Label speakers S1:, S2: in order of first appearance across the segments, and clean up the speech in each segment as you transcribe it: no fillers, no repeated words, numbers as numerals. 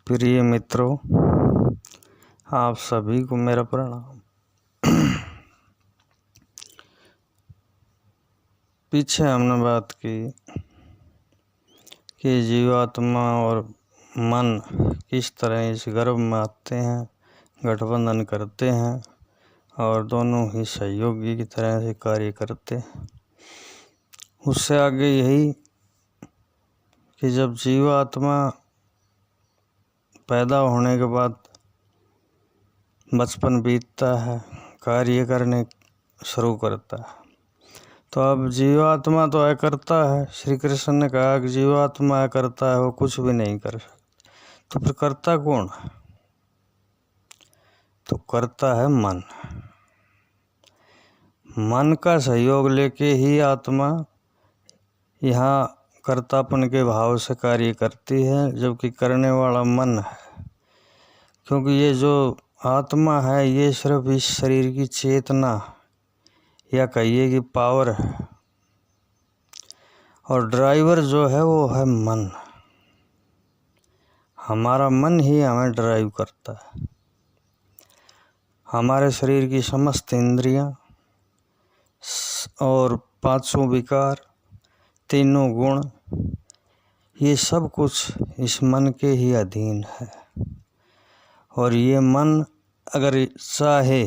S1: प्रिय मित्रों, आप सभी को मेरा प्रणाम। पीछे हमने बात की कि जीवात्मा और मन किस तरह इस गर्भ में आते हैं, गठबंधन करते हैं और दोनों ही सहयोगी की तरह से कार्य करते हैं। उससे आगे यही कि जब जीवात्मा पैदा होने के बाद बचपन बीतता है, कार्य करने शुरू करता है, तो अब जीवात्मा तो करता है। श्री कृष्ण ने कहा कि जीवात्मा करता है, वो कुछ भी नहीं कर सकता। तो फिर करता कौन है? तो करता है मन। मन का सहयोग लेके ही आत्मा यहाँ कर्तापन के भाव से कार्य करती है, जबकि करने वाला मन है। क्योंकि ये जो आत्मा है ये सिर्फ इस शरीर की चेतना या कहिए कि पावर है, और ड्राइवर जो है वो है मन। हमारा मन ही हमें ड्राइव करता है। हमारे शरीर की समस्त इंद्रियां और पांचों विकार, तीनों गुण, ये सब कुछ इस मन के ही अधीन है। और ये मन अगर चाहे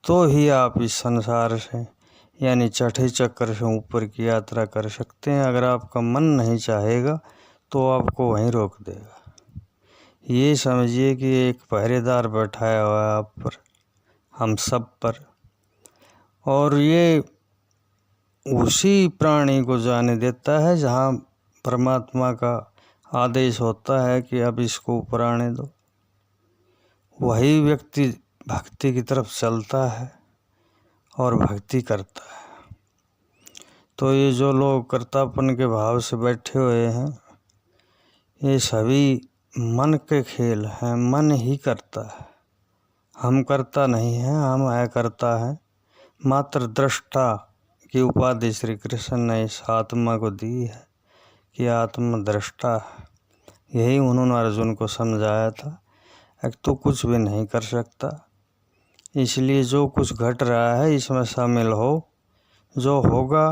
S1: तो ही आप इस संसार से यानी छठे चक्र से ऊपर की यात्रा कर सकते हैं। अगर आपका मन नहीं चाहेगा तो आपको वहीं रोक देगा। ये समझिए कि एक पहरेदार बैठाया हुआ है आप पर, हम सब पर, और ये उसी प्राणी को जाने देता है जहाँ परमात्मा का आदेश होता है कि अब इसको ऊपर आने दो। वही व्यक्ति भक्ति की तरफ चलता है और भक्ति करता है। तो ये जो लोग कर्तापन के भाव से बैठे हुए हैं, ये सभी मन के खेल हैं। मन ही करता है, हम करता नहीं है, हम करता है। मात्र दृष्टा की उपाधि श्री कृष्ण ने इस आत्मा को दी है कि आत्मा दृष्टा है। यही उन्होंने अर्जुन को समझाया था कि तू कुछ भी नहीं कर सकता, इसलिए जो कुछ घट रहा है इसमें शामिल हो। जो होगा,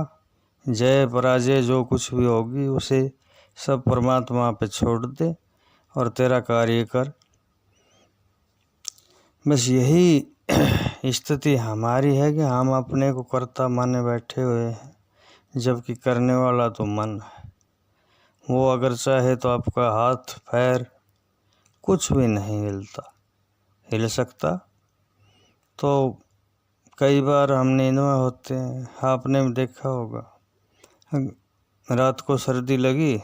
S1: जय पराजय जो कुछ भी होगी, उसे सब परमात्मा पे छोड़ दे और तेरा कार्य कर। बस यही स्थिति हमारी है कि हम अपने को कर्ता माने बैठे हुए हैं, जबकि करने वाला तो मन है। वो अगर चाहे तो आपका हाथ पैर कुछ भी नहीं हिल सकता। तो कई बार हम नींद में होते हैं, आपने भी देखा होगा, रात को सर्दी लगी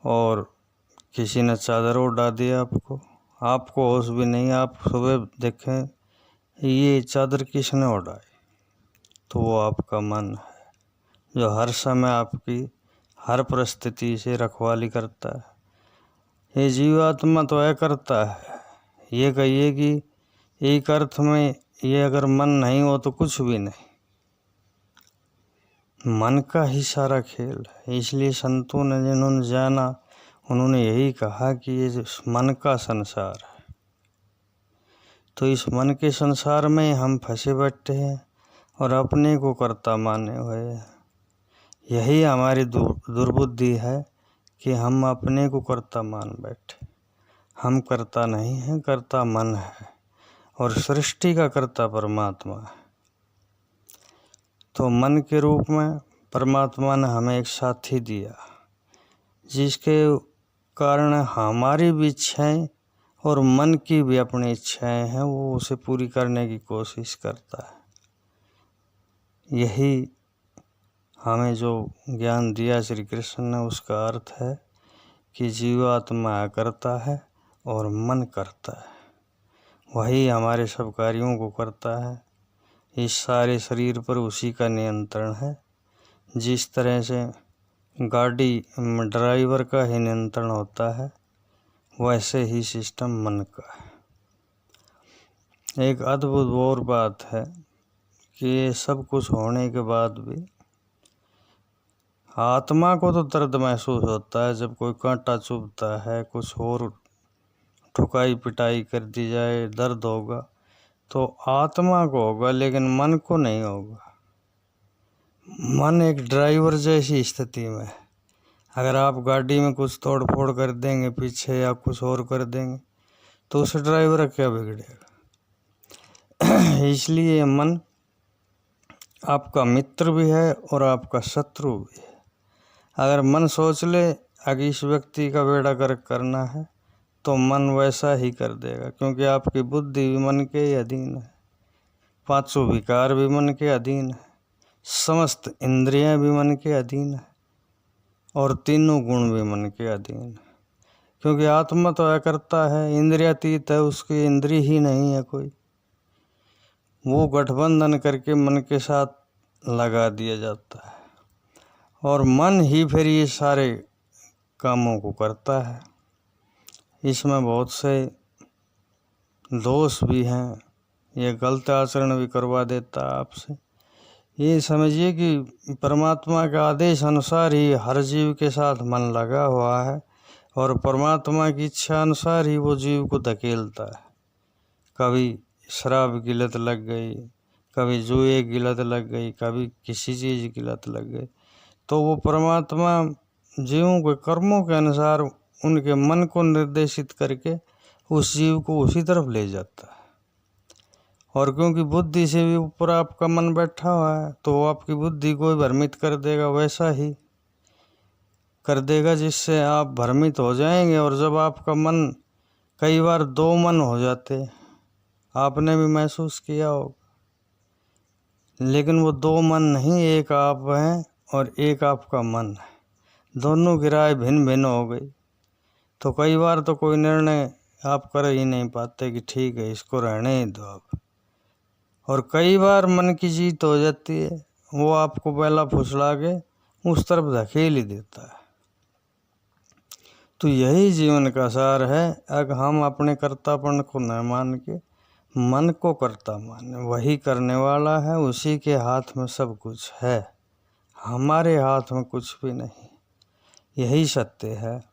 S1: और किसी ने चादर उड़ा दिया आपको होश भी नहीं। आप सुबह देखें ये चादर किसने उड़ाई, तो वो आपका मन है, जो हर समय आपकी हर परिस्थिति से रखवाली करता है। ये जीवात्मा तो करता है। ये कहिए कि एक अर्थ में ये अगर मन नहीं हो तो कुछ भी नहीं, मन का ही सारा खेल है। इसलिए संतों ने जिन्होंने जाना, उन्होंने यही कहा कि ये मन का संसार है। तो इस मन के संसार में हम फंसे बैठे हैं और अपने को कर्ता माने हुए हैं। यही हमारी दुर्बुद्धि है कि हम अपने को कर्ता मान बैठे। हम कर्ता नहीं हैं, कर्ता मन है और सृष्टि का कर्ता परमात्मा है। तो मन के रूप में परमात्मा ने हमें एक साथी दिया, जिसके कारण हमारी भी इच्छाएं और मन की भी अपनी इच्छाएं हैं, वो उसे पूरी करने की कोशिश करता है। यही हमें जो ज्ञान दिया श्री कृष्ण ने, उसका अर्थ है कि जीवात्मा करता है और मन करता है। वही हमारे सब कार्यों को करता है। इस सारे शरीर पर उसी का नियंत्रण है। जिस तरह से गाड़ी ड्राइवर का ही नियंत्रण होता है, वैसे ही सिस्टम मन का है। एक अद्भुत और बात है कि ये सब कुछ होने के बाद भी आत्मा को तो दर्द महसूस होता है जब कोई कांटा चुभता है, कुछ और ठुकाई पिटाई कर दी जाए, दर्द होगा तो आत्मा को होगा, लेकिन मन को नहीं होगा। मन एक ड्राइवर जैसी स्थिति में, अगर आप गाड़ी में कुछ तोड़ फोड़ कर देंगे पीछे या कुछ और कर देंगे तो उस ड्राइवर क्या बिगड़ेगा। इसलिए मन आपका मित्र भी है और आपका शत्रु भी है। अगर मन सोच ले अगर इस व्यक्ति का बेड़ा गर्क करना है तो मन वैसा ही कर देगा, क्योंकि आपकी बुद्धि भी मन के ही अधीन है, पांचों विकार भी मन के अधीन है, समस्त इंद्रियां भी मन के अधीन है और तीनों गुण भी मन के अधीन है। क्योंकि आत्मा तो करता है, इंद्रियातीत है, उसकी इंद्रिय ही नहीं है कोई। वो गठबंधन करके मन के साथ लगा दिया जाता है और मन ही फिर ये सारे कामों को करता है। इसमें बहुत से दोष भी हैं, ये गलत आचरण भी करवा देता है आपसे। ये समझिए कि परमात्मा के आदेश अनुसार ही हर जीव के साथ मन लगा हुआ है और परमात्मा की इच्छा अनुसार ही वो जीव को धकेलता है। कभी शराब की लत लग गई, कभी जुए की लत लग गई, कभी किसी चीज़ की लत लग गई, तो वो परमात्मा जीवों के कर्मों के अनुसार उनके मन को निर्देशित करके उस जीव को उसी तरफ ले जाता है। और क्योंकि बुद्धि से भी ऊपर आपका मन बैठा हुआ है तो वो आपकी बुद्धि को भ्रमित कर देगा, वैसा ही कर देगा जिससे आप भ्रमित हो जाएंगे। और जब आपका मन, कई बार दो मन हो जाते, आपने भी महसूस किया होगा, लेकिन वो दो मन नहीं, एक आप हैं और एक आपका मन है, दोनों की राय भिन्न भिन्न हो गई। तो कई बार तो कोई निर्णय आप कर ही नहीं पाते कि ठीक है इसको रहने ही दो आप। और कई बार मन की जीत हो जाती है, वो आपको पहला फुसला के उस तरफ धकेल ही देता है। तो यही जीवन का सार है। अगर हम अपने कर्तापन को न मान के मन को कर्ता माने, वही करने वाला है, उसी के हाथ में सब कुछ है, हमारे हाथ में कुछ भी नहीं। यही सत्य है।